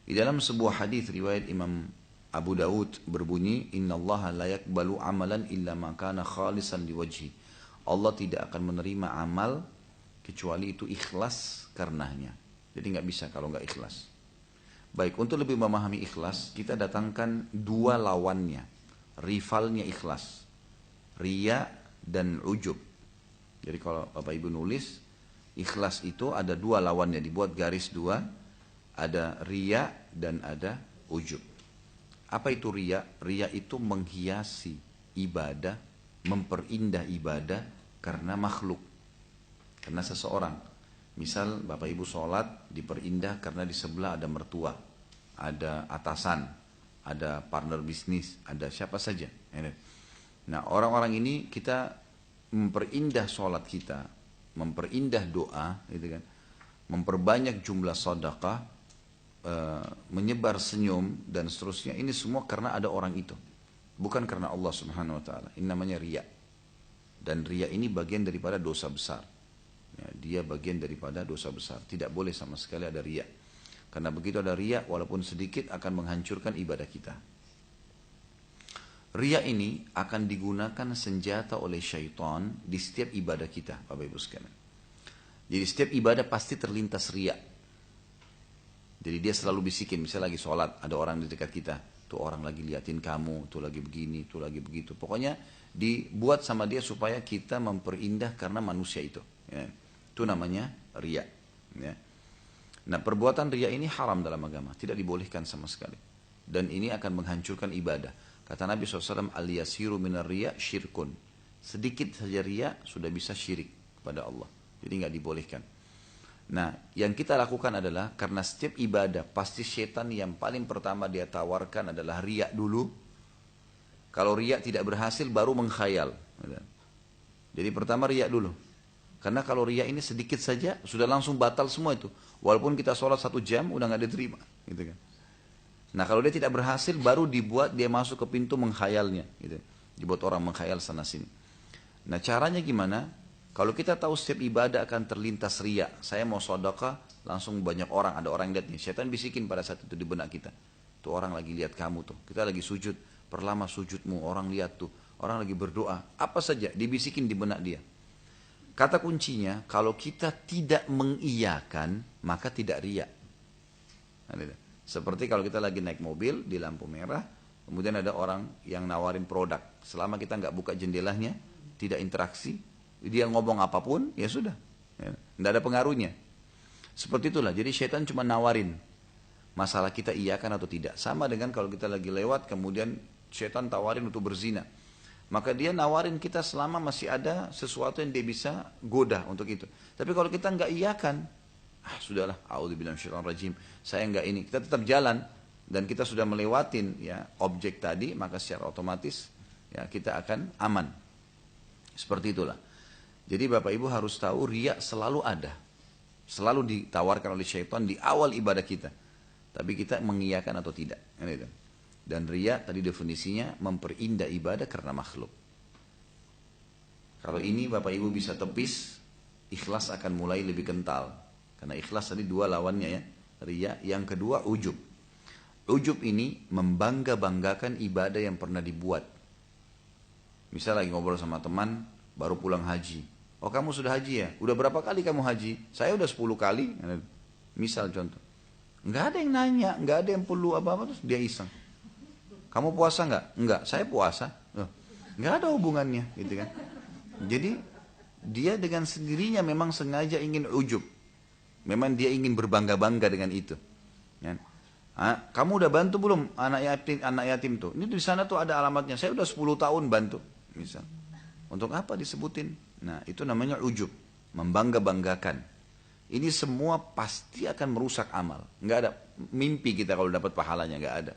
Di dalam sebuah hadis riwayat Imam Abu Daud berbunyi, Innallaha la yakbalu amalan illa ma kana khalisan liwajhi. Allah tidak akan menerima amal kecuali itu ikhlas karenanya. Jadi nggak bisa kalau nggak ikhlas. Baik, untuk lebih memahami ikhlas, kita datangkan dua lawannya, rivalnya ikhlas, riya dan ujub. Jadi kalau Bapak Ibu nulis, ikhlas itu ada dua lawannya, dibuat garis dua, ada riya dan ada ujub. Apa itu riya? Riya itu menghiasi ibadah, memperindah ibadah karena makhluk, karena seseorang. Misal Bapak Ibu sholat diperindah karena di sebelah ada mertua, ada atasan, ada partner bisnis, ada siapa saja. Nah, orang-orang ini kita memperindah sholat kita, memperindah doa, gitu kan, memperbanyak jumlah sedekah, menyebar senyum dan seterusnya. Ini semua karena ada orang itu, bukan karena Allah Subhanahu Wa Taala. Ini namanya riya. Dan riya ini bagian daripada dosa besar. Ya, dia bagian daripada dosa besar. Tidak boleh sama sekali ada riya. Karena begitu ada riya, walaupun sedikit akan menghancurkan ibadah kita. Riya ini akan digunakan senjata oleh syaitan di setiap ibadah kita, Bapak Ibu sekalian. Jadi setiap ibadah pasti terlintas riya. Jadi dia selalu bisikin, misalnya lagi sholat, ada orang di dekat kita, tuh orang lagi liatin kamu, tuh lagi begini, tuh lagi begitu. Pokoknya dibuat sama dia supaya kita memperindah karena manusia itu. Ya. Itu namanya riya. Ya. Nah, perbuatan riya ini haram dalam agama, tidak dibolehkan sama sekali. Dan ini akan menghancurkan ibadah. Kata Nabi SAW, al-yasiru minar riya syirkun. Sedikit saja riya sudah bisa syirik kepada Allah. Jadi nggak dibolehkan. Nah, yang kita lakukan adalah, karena setiap ibadah pasti setan yang paling pertama dia tawarkan adalah riya dulu. Kalau riya tidak berhasil baru mengkhayal. Jadi pertama riya dulu. Karena kalau riya ini sedikit saja sudah langsung batal semua itu. Walaupun kita sholat 1 jam udah nggak diterima, gitu kan. Nah, kalau dia tidak berhasil baru dibuat dia masuk ke pintu menghayalnya, gitu. Dibuat orang menghayal sana sini. Nah, caranya gimana? Kalau kita tahu setiap ibadah akan terlintas riya, saya mau sedekah langsung banyak orang, ada orang yang lihat nih. Setan bisikin pada saat itu di benak kita. Tuh orang lagi lihat kamu tuh. Kita lagi sujud, perlama sujudmu, orang lihat tuh. Orang lagi berdoa, apa saja dibisikin di benak dia. Kata kuncinya, kalau kita tidak mengiyakan, maka tidak riya. Seperti kalau kita lagi naik mobil di lampu merah, kemudian ada orang yang nawarin produk. Selama kita nggak buka jendelanya, tidak interaksi, dia ngomong apapun, ya sudah. Nggak ada pengaruhnya. Seperti itulah, jadi syaitan cuma nawarin. Masalah kita iyakan atau tidak. Sama dengan kalau kita lagi lewat, kemudian syaitan tawarin untuk berzina. Maka dia nawarin kita selama masih ada sesuatu yang dia bisa goda untuk itu. Tapi kalau kita nggak iyakan, sudahlah, a'udzubillahi minasyaitonir rajim, saya nggak ini, kita tetap jalan dan kita sudah melewatin ya objek tadi, maka secara otomatis ya kita akan aman. Seperti itulah. Jadi Bapak Ibu harus tahu riya selalu ada, selalu ditawarkan oleh syaitan di awal ibadah kita. Tapi kita mengiyakan atau tidak. Dan riya tadi definisinya memperindah ibadah karena makhluk. Kalau ini Bapak Ibu bisa tepis, ikhlas akan mulai lebih kental. Karena ikhlas tadi dua lawannya ya, riya. Yang kedua ujub. Ujub ini membangga-banggakan ibadah yang pernah dibuat. Misal lagi ngobrol sama teman, baru pulang haji. Oh, kamu sudah haji ya? Udah berapa kali kamu haji? Saya udah 10 kali. Misal contoh. Nggak ada yang nanya, nggak ada yang perlu apa-apa, terus dia iseng. Kamu puasa nggak? Nggak, saya puasa. Nggak ada hubungannya, gitu kan? Jadi dia dengan sendirinya memang sengaja ingin ujub. Memang dia ingin berbangga-bangga dengan itu. Ya. Kamu udah bantu belum anak yatim tuh? Ini di sana tuh ada alamatnya. Saya udah 10 tahun bantu, misal. Untuk apa disebutin? Nah, itu namanya ujub, membangga-banggakan. Ini semua pasti akan merusak amal. Nggak ada mimpi kita kalau dapat pahalanya, nggak ada.